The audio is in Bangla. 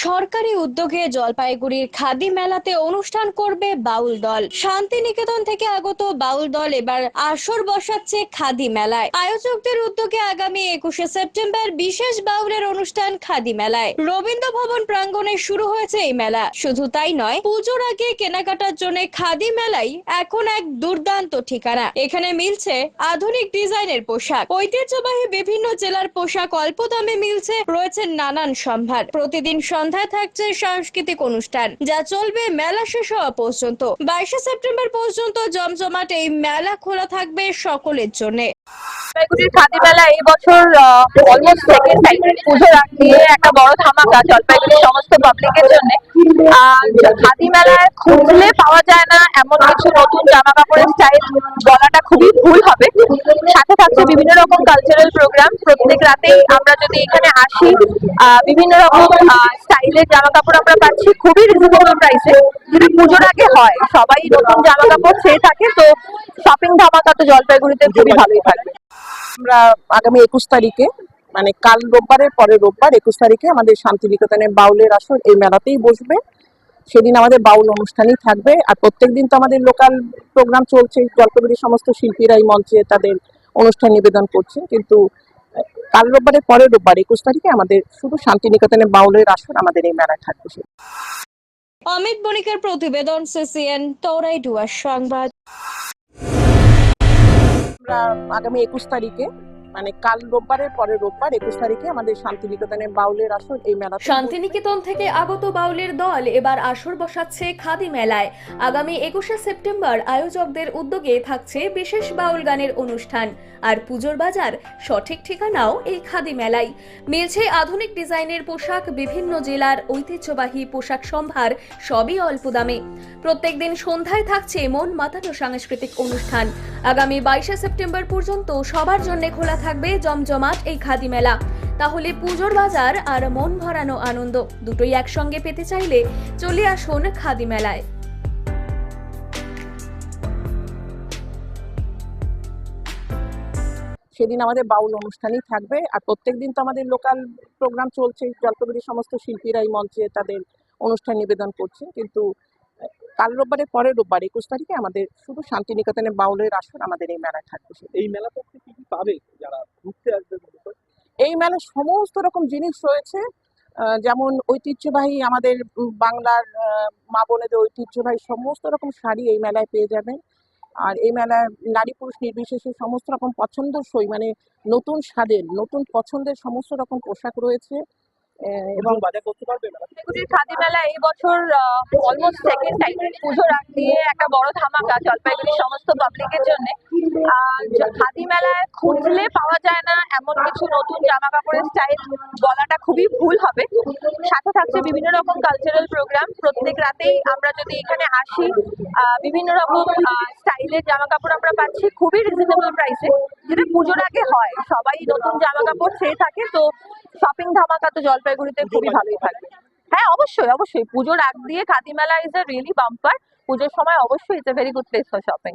সরকারি উদ্যোগে জলপাইগুড়ির খাদি মেলাতে অনুষ্ঠান করবে বাউল দল। শান্তিনিকেতন থেকে আগত বাউল দল এবার আসর বসাচ্ছে খাদি মেলায়। আয়োজকদের উদ্যোগে আগামী 21শে সেপ্টেম্বর বিশেষ বাউলের অনুষ্ঠান খাদি মেলায় রবীন্দ্র ভবন প্রাঙ্গণে শুরু হয়েছে এই মেলা। শুধু তাই নয়, পুজোর আগে কেনাকাটার জন্য খাদি মেলাই এখন এক দুর্দান্ত ঠিকানা। এখানে মিলছে আধুনিক ডিজাইনের পোশাক, ঐতিহ্যবাহী বিভিন্ন জেলার পোশাক অল্প দামে মিলছে, রয়েছে নানান সম্ভার। প্রতিদিন সন্ধ্যায় থাকছে সাংস্কৃতিক অনুষ্ঠান, যা চলবে মেলা শেষ হওয়া পর্যন্ত। 22শে সেপ্টেম্বর পর্যন্ত জমজমাট এই মেলা খোলা থাকবে সকলের জন্য। জলপাইগুড়ির খাদি মেলা এই বছর অলমোস্ট সেকেন্ড টাইম পুজোর আগ দিয়ে একটা বড় ধামাকা জলপাইগুড়ির সমস্ত পাবলিকের জন্য। খাদি মেলায় খুঁজলে পাওয়া যায় না এমন কিছু নতুন জামা কাপড়ের স্টাইল বলাটা খুবই ভুল হবে। সাথে থাকছে বিভিন্ন রকম কালচারাল প্রোগ্রাম। প্রত্যেক রাতেই আমরা যদি এখানে আসি, বিভিন্ন রকম স্টাইলের জামা কাপড় আমরা পাচ্ছি খুবই রিজনেবল প্রাইসে। যদি পুজোর আগে হয়, সবাই নতুন জামা কাপড় চেয়ে থাকে, তো শপিং ধামাকা তো জলপাইগুড়িতে খুবই ভালোই থাকবে। আমরা আগামী 21 তারিখে, মানে কাল রোববারের পরে রোববার 21 তারিখে আমাদের শান্তিনিকেতনে বাউলের আসর এই মেলাতেই বসবে। সেদিন আমাদের বাউল অনুষ্ঠানই থাকবে। আর প্রত্যেকদিন তো আমাদের লোকাল প্রোগ্রাম চলছে, জলপাইগুড়ির সমস্ত শিল্পীরা এই মঞ্চে তাদের অনুষ্ঠান নিবেদন করছে। কিন্তু কাল রোববারের পরে রোববার 21 তারিখে আমাদের শুধু শান্তিনিকেতনে বাউলের আসর আমাদের এই মেলায় থাকবে। অমিত বণিকের প্রতিবেদন, CCN তরাই ডুয়ার সংবাদ। আমরা আগামী 21 তারিখে, মানে কাল রোববারের পরে রোববার 21 তারিখে আমাদের শান্তিনিকেতনে বাউলের আসর এই মেলা। শান্তিনিকেতন থেকে আগত বাউলের দল এবার আসর বসাচ্ছে খাদি মেলায়। আগামী 21শে সেপ্টেম্বর আয়োজকদের উদ্যোগে থাকছে বিশেষ বাউল গানের অনুষ্ঠান। আর পুজোর বাজার সঠিক ঠিকানাও এই খাদি মেলায়। মিলছে আধুনিক ডিজাইনের পোশাক, বিভিন্ন জেলার ঐতিহ্যবাহী পোশাক সম্ভার, সবই অল্প দামে। প্রত্যেকদিন সন্ধ্যায় থাকছে মন মাতানো সাংস্কৃতিক অনুষ্ঠান। আগামী 22শে সেপ্টেম্বর পর্যন্ত সবার জন্য খোলা থাকবে জমজমাট এই খাদি মেলা। তাহলে পুজোর বাজার আর মন ভরানো আনন্দ দুটোই একসঙ্গে পেতে চাইলে চলে আসুন খাদি মেলায়। সেদিন আমাদের বাউল অনুষ্ঠানই থাকবে। আর প্রত্যেকদিন তো আমাদের লোকাল প্রোগ্রাম চলছে, জলপাইগুড়ির সমস্ত শিল্পীরা এই মঞ্চে তাদের অনুষ্ঠান নিবেদন করছে। কিন্তু কাল রোববারের পরে রোববার 21 তারিখে আমাদের শুধু শান্তিনিকেতনে বাউলের আসর আমাদের এই মেলায় থাকবে। এই মেলা থেকে কি কি পাবে যারা ঘুরতে আসবে? এই মেলায় সমস্ত রকম জিনিস রয়েছে, যেমন ঐতিহ্যবাহী আমাদের বাংলার মা বোনেদের ঐতিহ্যবাহী সমস্ত রকম শাড়ি এই মেলায় পেয়ে যাবেন। আর এই মেলায় নারী পুরুষ নির্বিশেষে সমস্ত রকম পছন্দসই, মানে নতুন স্বাদের নতুন পছন্দের সমস্ত রকম পোশাক রয়েছে এবং বাজার করতে পারবে। জলপাইগুড়ির খাদি মেলা এই বছর অলমোস্ট সেকেন্ড টাইম পুজোর আগ দিয়ে একটা বড় ধামাকা জলপাইগুড়ির সমস্ত পাবলিকের জন্য। খাদি মেলায় খুঁজলে পাওয়া যায় না এমন কিছু নতুন জামা কাপড়ের স্টাইল বলাটা খুবই ভুল হবে। সাথে থাকছে বিভিন্ন রকম কালচারাল প্রোগ্রাম। প্রত্যেক রাতেই আমরা যদি এখানে আসি, বিভিন্ন রকম স্টাইলের জামা কাপড় আমরা পাচ্ছি খুবই রিজনেবল প্রাইসে। যদি পুজোর আগে হয়, সবাই নতুন জামা কাপড় চেয়ে থাকে, তো শপিং ধামাকা তো জলপাইগুড়িতে খুবই ভালোই থাকবে। হ্যাঁ, অবশ্যই অবশ্যই পুজোর আগ দিয়ে খাদি মেলা ইজ আ রিয়েলি বাম্পার। পুজোর সময় অবশ্যই it's a very good place for shopping.